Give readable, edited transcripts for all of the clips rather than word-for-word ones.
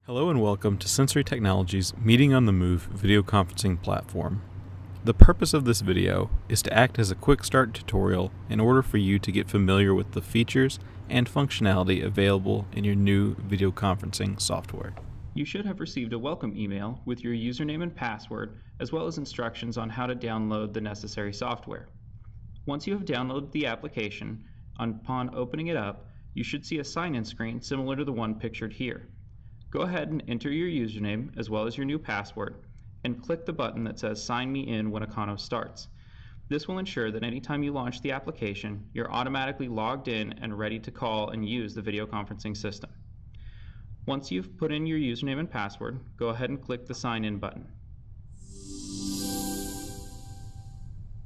Hello and welcome to Sensory Technology's Meeting on the Move video conferencing platform. The purpose of this video is to act as a Quickstart tutorial in order for you to get familiar with the features and functionality available in your new video conferencing software. You should have received a welcome email with your username and password, as well as instructions on how to download the necessary software. Once you have downloaded the application, upon opening it up, you should see a sign-in screen similar to the one pictured here. Go ahead and enter your username as well as your new password and click the button that says Sign Me In when Econo starts. This will ensure that anytime you launch the application, you're automatically logged in and ready to call and use the video conferencing system. Once you've put in your username and password, go ahead and click the Sign In button.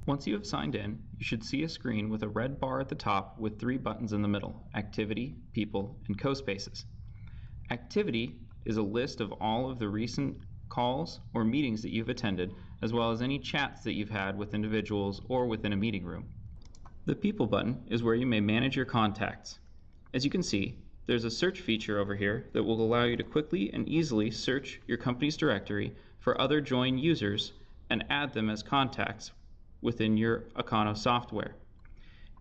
Once you have signed in, you should see a screen with a red bar at the top with three buttons in the middle: Activity, People, and Co-Spaces. Activity is a list of all of the recent calls or meetings that you've attended, as well as any chats that you've had with individuals or within a meeting room. The People button is where you may manage your contacts. As you can see, there's a search feature over here that will allow you to quickly and easily search your company's directory for other join users and add them as contacts within your Econo software.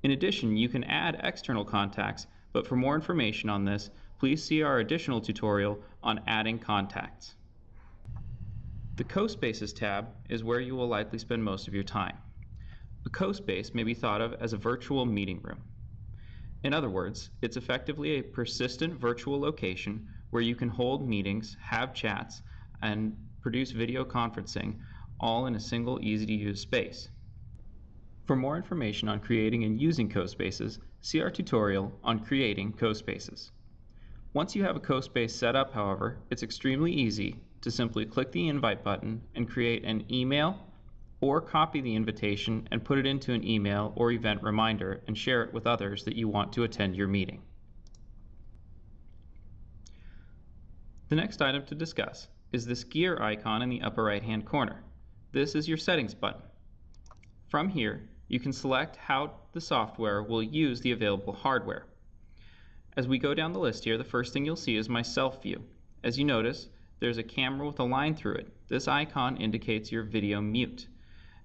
In addition, you can add external contacts, but for more information on this, please see our additional tutorial on adding contacts. The Co-Spaces tab is where you will likely spend most of your time. A co-space may be thought of as a virtual meeting room. In other words, it's effectively a persistent virtual location where you can hold meetings, have chats, and produce video conferencing all in a single easy-to-use space. For more information on creating and using co-spaces, see our tutorial on creating co-spaces. Once you have a co-space set up, however, it's extremely easy to simply click the invite button and create an email or copy the invitation and put it into an email or event reminder and share it with others that you want to attend your meeting. The next item to discuss is this gear icon in the upper right-hand corner. This is your settings button. From here, you can select how the software will use the available hardware. As we go down the list here, the first thing you'll see is my self view. As you notice, there's a camera with a line through it. This icon indicates your video mute.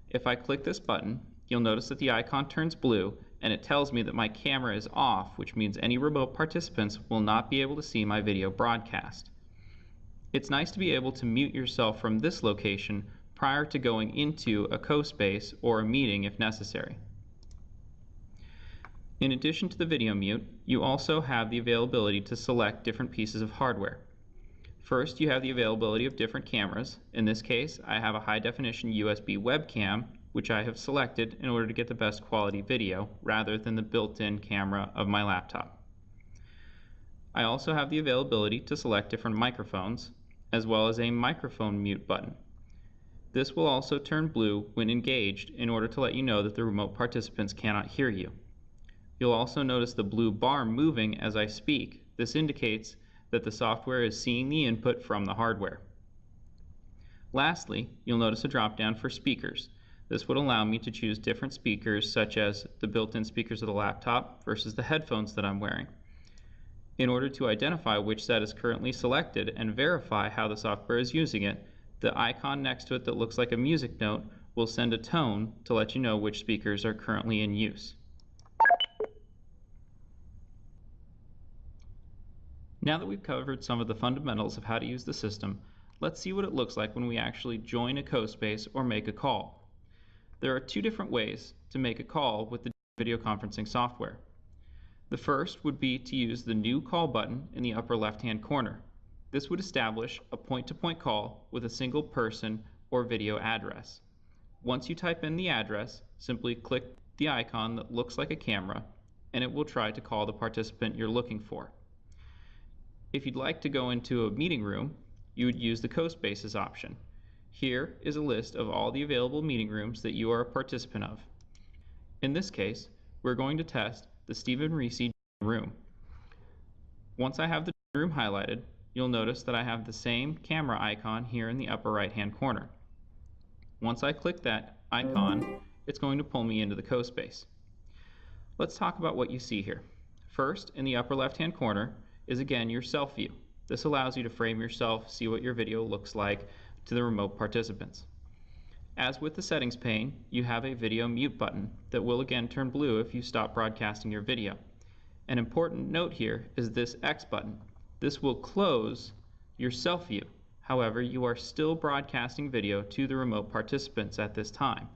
If I click this button, you'll notice that the icon turns blue and it tells me that my camera is off, which means any remote participants will not be able to see my video broadcast. It's nice to be able to mute yourself from this location prior to going into a co-space or a meeting if necessary. In addition to the video mute, you also have the availability to select different pieces of hardware. First, you have the availability of different cameras. In this case, I have a high-definition USB webcam, which I have selected in order to get the best quality video, rather than the built-in camera of my laptop. I also have the availability to select different microphones, as well as a microphone mute button. This will also turn blue when engaged in order to let you know that the remote participants cannot hear you. You'll also notice the blue bar moving as I speak. This indicates that the software is seeing the input from the hardware. Lastly, you'll notice a drop-down for speakers. This would allow me to choose different speakers, such as the built-in speakers of the laptop versus the headphones that I'm wearing. In order to identify which set is currently selected and verify how the software is using it, the icon next to it that looks like a music note will send a tone to let you know which speakers are currently in use. Now that we've covered some of the fundamentals of how to use the system, let's see what it looks like when we actually join a co-space or make a call. There are two different ways to make a call with the video conferencing software. The first would be to use the New Call button in the upper left-hand corner. This would establish a point-to-point call with a single person or video address. Once you type in the address, simply click the icon that looks like a camera, and it will try to call the participant you're looking for. If you'd like to go into a meeting room, you would use the Co-Spaces option. Here is a list of all the available meeting rooms that you are a participant of. In this case, we're going to test the Stephen Reese room. Once I have the room highlighted, you'll notice that I have the same camera icon here in the upper right-hand corner. Once I click that icon, it's going to pull me into the co-space. Let's talk about what you see here. First, in the upper left-hand corner is again your self view. This allows you to frame yourself, see what your video looks like to the remote participants. As with the settings pane, you have a video mute button that will again turn blue if you stop broadcasting your video. An important note here is this X button. This will close your self view. However, you are still broadcasting video to the remote participants at this time.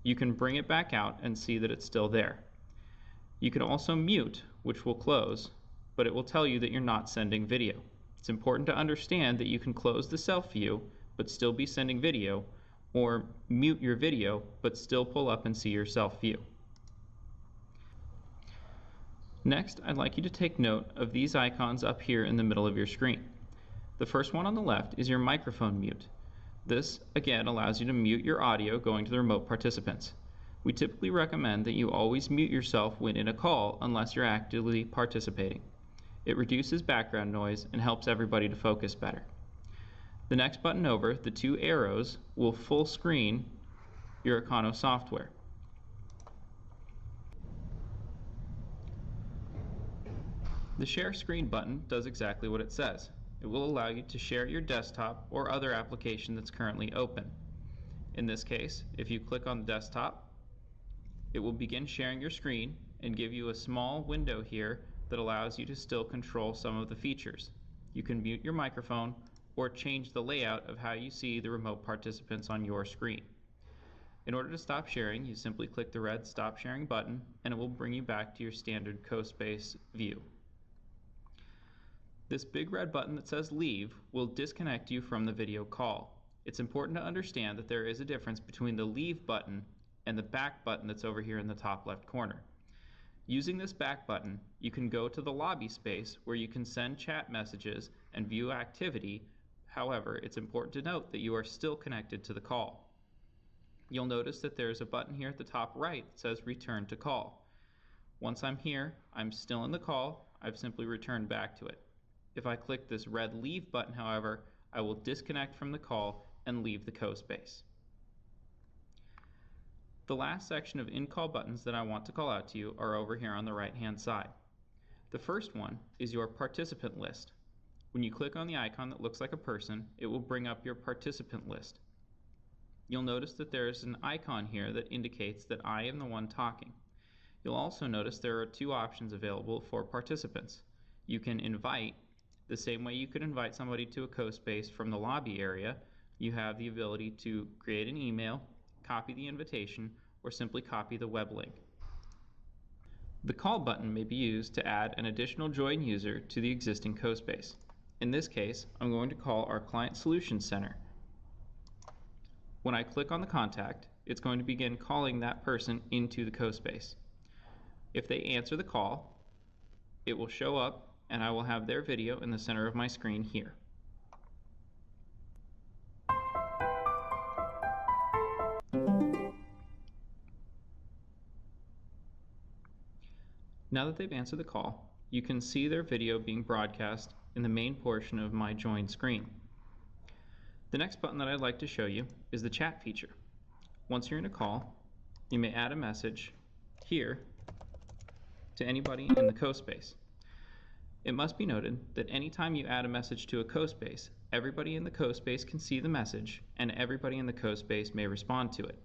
You can bring it back out and see that it's still there. You can also mute, which will close, but it will tell you that you're not sending video. It's important to understand that you can close the self view but still be sending video, or mute your video but still pull up and see your self view. Next, I'd like you to take note of these icons up here in the middle of your screen. The first one on the left is your microphone mute. This, again, allows you to mute your audio going to the remote participants. We typically recommend that you always mute yourself when in a call unless you're actively participating. It reduces background noise and helps everybody to focus better. The next button over, the two arrows, will full screen your Econo software. The Share Screen button does exactly what it says. It will allow you to share your desktop or other application that's currently open. In this case, if you click on the desktop, it will begin sharing your screen and give you a small window here that allows you to still control some of the features. You can mute your microphone or change the layout of how you see the remote participants on your screen. In order to stop sharing, you simply click the red Stop Sharing button and it will bring you back to your standard CoSpace view. This big red button that says Leave will disconnect you from the video call. It's important to understand that there is a difference between the Leave button and the back button that's over here in the top left corner. Using this back button, you can go to the lobby space where you can send chat messages and view activity. However, it's important to note that you are still connected to the call. You'll notice that there's a button here at the top right that says Return to Call. Once I'm here, I'm still in the call, I've simply returned back to it. If I click this red Leave button, however, I will disconnect from the call and leave the CoSpace. The last section of in-call buttons that I want to call out to you are over here on the right-hand side. The first one is your participant list. When you click on the icon that looks like a person, it will bring up your participant list. You'll notice that there's an icon here that indicates that I am the one talking. You'll also notice there are two options available for participants. You can invite. The same way you could invite somebody to a CoSpace from the lobby area, you have the ability to create an email, copy the invitation, or simply copy the web link. The Call button may be used to add an additional join user to the existing CoSpace. In this case, I'm going to call our Client Solutions Center. When I click on the contact, it's going to begin calling that person into the CoSpace. If they answer the call, it will show up and I will have their video in the center of my screen here. Now that they've answered the call, you can see their video being broadcast in the main portion of my join screen. The next button that I'd like to show you is the chat feature. Once you're in a call, you may add a message here to anybody in the CoSpace. It must be noted that anytime you add a message to a CoSpace, everybody in the CoSpace can see the message and everybody in the CoSpace may respond to it.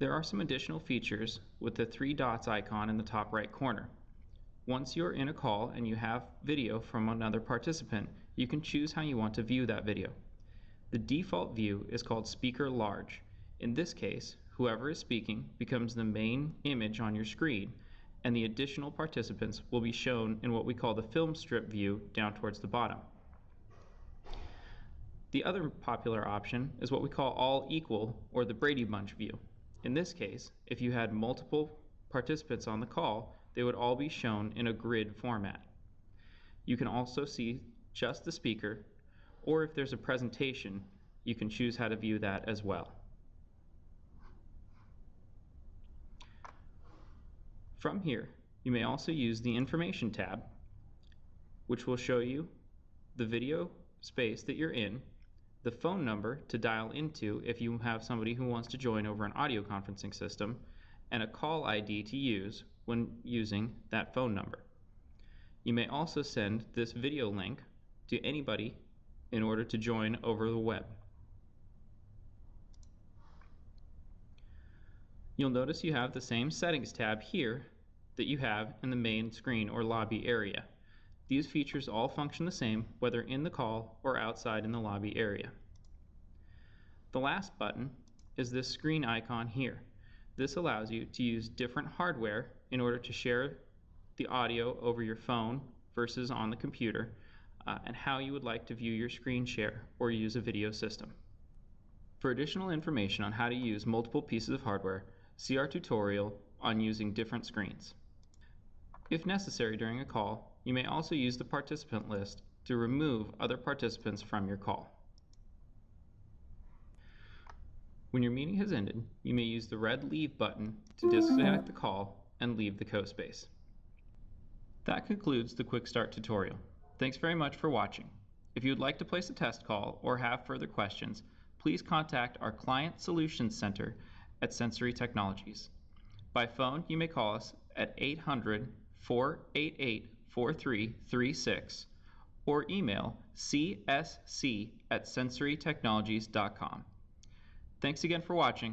There are some additional features with the three dots icon in the top right corner. Once you're in a call and you have video from another participant, you can choose how you want to view that video. The default view is called Speaker Large. In this case, whoever is speaking becomes the main image on your screen, and the additional participants will be shown in what we call the film strip view down towards the bottom. The other popular option is what we call All Equal, or the Brady Bunch view. In this case, if you had multiple participants on the call, they would all be shown in a grid format. You can also see just the speaker, or if there's a presentation, you can choose how to view that as well. From here, you may also use the Information tab, which will show you the video space that you're in, the phone number to dial into if you have somebody who wants to join over an audio conferencing system, and a call ID to use when using that phone number. You may also send this video link to anybody in order to join over the web. You'll notice you have the same settings tab here that you have in the main screen or lobby area. These features all function the same whether in the call or outside in the lobby area. The last button is this screen icon here. This allows you to use different hardware in order to share the audio over your phone versus on the computer, and how you would like to view your screen share or use a video system. For additional information on how to use multiple pieces of hardware, see our tutorial on using different screens. If necessary during a call, you may also use the participant list to remove other participants from your call. When your meeting has ended, you may use the red Leave button to disconnect the call and leave the co-space. That concludes the Quickstart tutorial. Thanks very much for watching. If you would like to place a test call or have further questions, please contact our Client Solutions Center at Sensory Technologies. By phone, you may call us at 800-488-4336 or email csc@sensorytechnologies.com. Thanks again for watching.